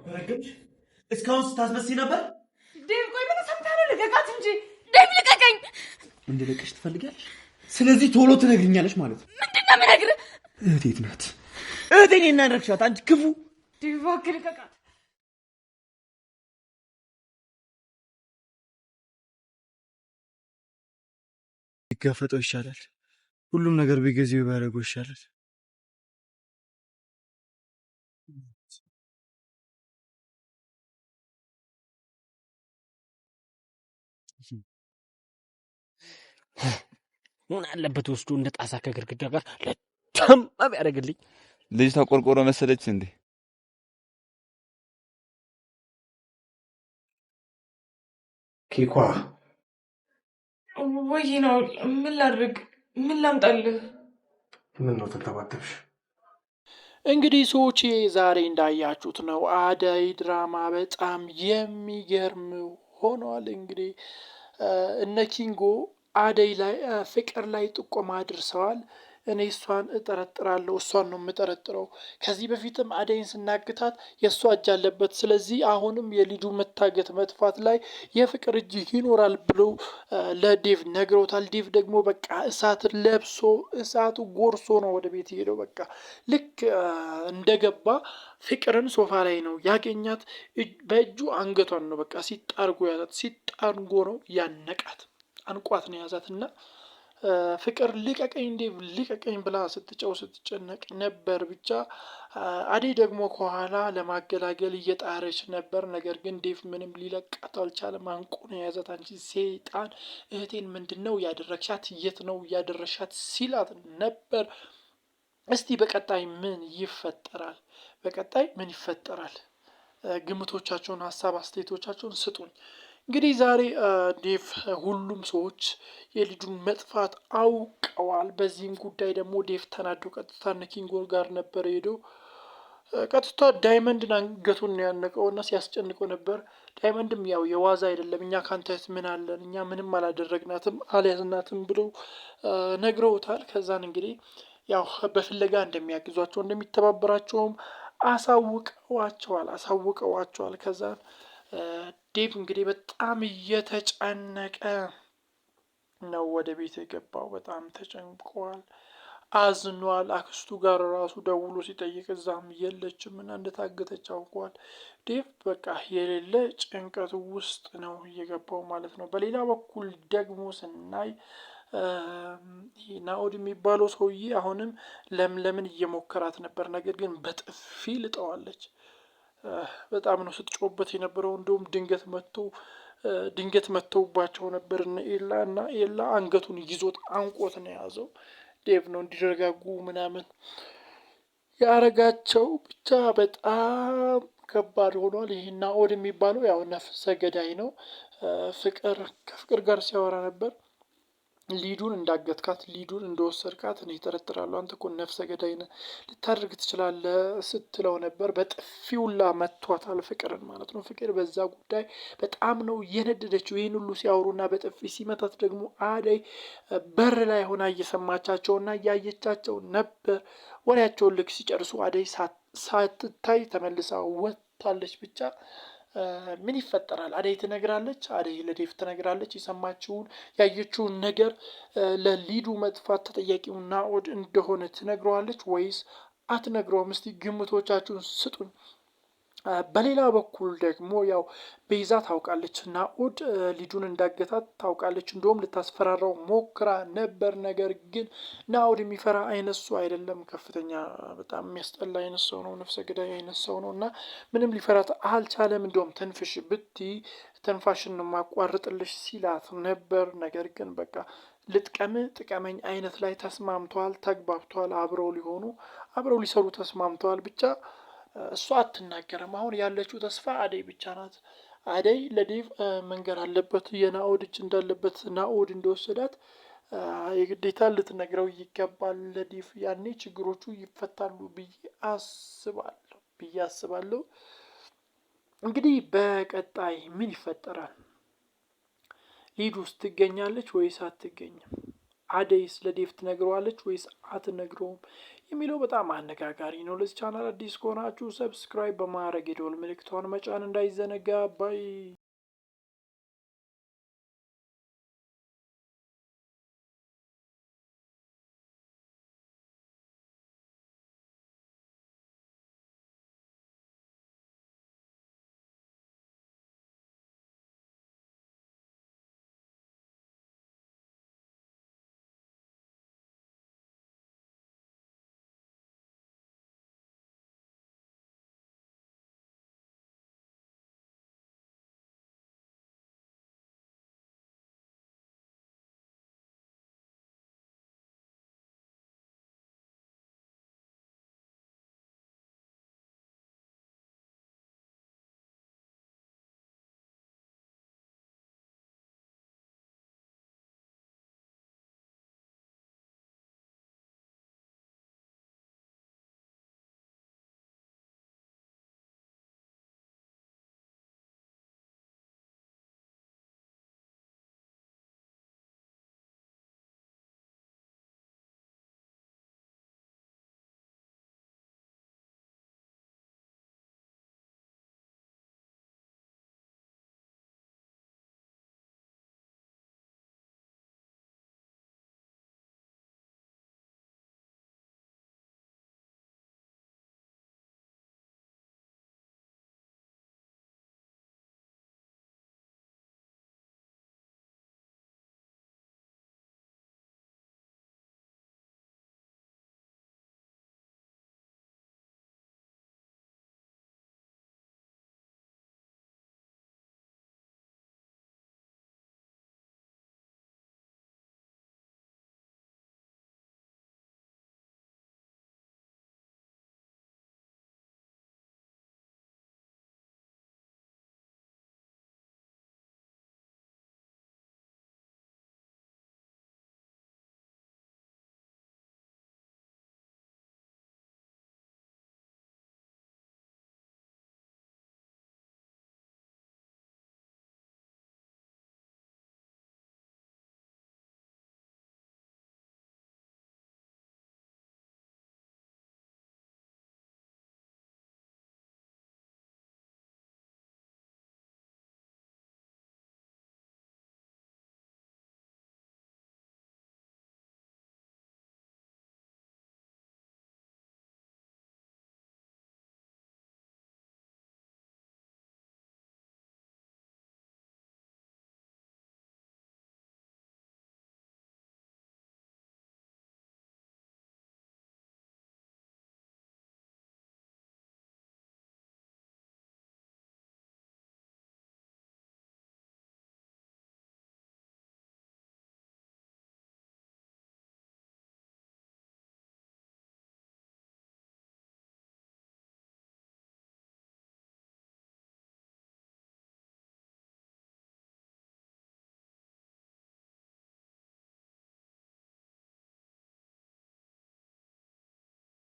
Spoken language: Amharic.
ረገምሽ እስካሁን ስታስመስይ ነበር። ዴቭ ቆይ ምን ሰምታለህ? ልቀቃት እንጂ ዴቭ ልቀቀኝ። እንድለቅሽ ትፈልጊያለሽ? ስለዚህ ቶሎ ትነግሪኛለሽ ማለት ነው። ምንድነው የምነግርህ? እህቴት ናት። እህቴን እናደርግሻት አንቺ ክፉ። ዴቭ እባክህ ልቀቃት። ቢጋፈጠው ይሻላል። ሁሉም ነገር ቢገዜው ቢያደርገው ይሻላል። ምን አለበት ወስዶ እንደ ጣሳ ከግርግዳ ጋር ለተማም ያደርግልኝ። ልጅቷ ቆርቆሮ መሰለች እንዴ? ኬኳ ወይ ነው። ምን ላድርግ? ምን ላምጣልህ? ምን ነው ተንተባተብሽ? እንግዲህ ሰዎች ዛሬ እንዳያችሁት ነው አደይ ድራማ በጣም የሚገርም ሆኗል። እንግዲህ እነ ኪንጎ አደይ ላይ ፍቅር ላይ ጥቆማ አድርሰዋል። እኔ እሷን እጠረጥራለሁ፣ እሷን ነው የምጠረጥረው። ከዚህ በፊትም አደይን ስናግታት የእሷ እጅ አለበት። ስለዚህ አሁንም የልጁ መታገት መጥፋት ላይ የፍቅር እጅ ይኖራል ብለው ለዴቭ ነግረውታል። ዴቭ ደግሞ በቃ እሳት ለብሶ እሳቱ ጎርሶ ነው ወደ ቤት ሄደው። በቃ ልክ እንደገባ ፍቅርን ሶፋ ላይ ነው ያገኛት። በእጁ አንገቷን ነው በቃ ሲጣርጎ ያዛት። ሲጣርጎ ነው ያነቃት፣ አንቋት ነው ያዛት እና ፍቅር ልቀቀኝ ዴቭ ልቀቀኝ ብላ ስትጨው ስትጨነቅ ነበር። ብቻ አደይ ደግሞ ከኋላ ለማገላገል እየጣረች ነበር። ነገር ግን ዴቭ ምንም ሊለቃት አልቻለም። አንቆ ነው የያዛት። አንቺ ሴጣን እህቴን ምንድን ነው ያደረግሻት? የት ነው ያደረሻት? ሲላት ነበር። እስቲ በቀጣይ ምን ይፈጠራል? በቀጣይ ምን ይፈጠራል? ግምቶቻቸውን፣ ሀሳብ አስተያየቶቻቸውን ስጡኝ። እንግዲህ ዛሬ ዴቭ ሁሉም ሰዎች የልጁን መጥፋት አውቀዋል። በዚህም ጉዳይ ደግሞ ዴቭ ተናዶ ቀጥታ ኪንጎ ጋር ነበር ሄዶ ቀጥታ ዳይመንድን አንገቱን ያነቀው እና ሲያስጨንቀው ነበር። ዳይመንድም ያው የዋዛ አይደለም፣ እኛ ካንተት ምን አለን? እኛ ምንም አላደረግናትም አልያዝናትም ብለው ነግረውታል። ከዛን እንግዲህ ያው በፍለጋ እንደሚያግዟቸው እንደሚተባበራቸውም አሳውቀዋቸዋል። ከዛን ዴቭ እንግዲህ በጣም እየተጨነቀ ነው ወደ ቤት የገባው። በጣም ተጨንቋል፣ አዝኗል። አክስቱ ጋር ራሱ ደውሎ ሲጠይቅ እዛም የለችም እና እንደታገተች አውቋል። ዴቭ በቃ የሌለ ጭንቀት ውስጥ ነው እየገባው ማለት ነው። በሌላ በኩል ደግሞ ስናይ ናኦድ የሚባለው ሰውዬ አሁንም ለምለምን እየሞከራት ነበር። ነገር ግን በጥፊ ልጠዋለች። በጣም ነው ስትጮበት የነበረው። እንደውም ድንገት መጥተውባቸው ነበር ኤላ እና ኤላ አንገቱን ይዞት አንቆት ነው የያዘው። ዴቭ ነው እንዲረጋጉ ምናምን ያረጋቸው። ብቻ በጣም ከባድ ሆኗል። ይህ ናኦድ የሚባለው ያው ነፍሰ ገዳይ ነው። ከፍቅር ጋር ሲያወራ ነበር። ሊዱን እንዳገትካት ሊዱን እንደወሰድካት እኔ እጠረጥራለሁ። አንተ እኮ ነፍሰ ገዳይ ነህ፣ ልታደርግ ትችላለህ ስትለው ነበር። በጥፊውላ መቷታል ፍቅርን ማለት ነው። ፍቅር በዛ ጉዳይ በጣም ነው የነደደችው። ይህን ሁሉ ሲያወሩና በጥፊ ሲመታት ደግሞ አደይ በር ላይ ሆና እየሰማቻቸውና እያየቻቸው ነበር። ወሬያቸውን ልክ ሲጨርሱ አደይ ሳትታይ ተመልሳ ወጥታለች። ብቻ ምን ይፈጠራል? አደይ ትነግራለች። አደይ ለዴቭ ትነግራለች የሰማችውን ያየችውን ነገር። ለሊዱ መጥፋት ተጠያቂው ናኦድ እንደሆነ ትነግረዋለች ወይስ አትነግረውም? እስቲ ግምቶቻችሁን ስጡኝ። በሌላ በኩል ደግሞ ያው ቤዛ ታውቃለች፣ ናኦድ ሊዱን እንዳገታት ታውቃለች። እንደውም ልታስፈራራው ሞክራ ነበር። ነገር ግን ናኦድ የሚፈራ አይነት ሰው አይደለም። ከፍተኛ በጣም የሚያስጠላ አይነት ሰው ነው፣ ነፍሰ ገዳይ አይነት ሰው ነው እና ምንም ሊፈራት አልቻለም። እንደውም ተንፍሽ ብትይ ተንፋሽን ማቋርጥልሽ ሲላት ነበር። ነገር ግን በቃ ጥቀመኝ አይነት ላይ ተስማምተዋል፣ ተግባብተዋል። አብረው ሊሰሩ ተስማምተዋል። ብቻ እሷ አትናገርም። አሁን ያለችው ተስፋ አደይ ብቻ ናት። አደይ ለዴቭ መንገር አለበት የናኦድ እጅ እንዳለበት፣ ናኦድ እንደወሰዳት የግዴታ ልትነግረው ይገባል ለዴቭ። ያኔ ችግሮቹ ይፈታሉ ብዬ አስባለሁ። እንግዲህ በቀጣይ ምን ይፈጠራል? ሊዱ ውስጥ ትገኛለች ወይስ አትገኝም? አደይስ ለዴቭ ትነግረዋለች ወይስ አትነግረውም? የሚለው በጣም አነጋጋሪ ነው። ለዚህ ቻናል አዲስ ከሆናችሁ ሰብስክራይብ በማድረግ የደወል ምልክቷን መጫን እንዳይዘነጋ ባይ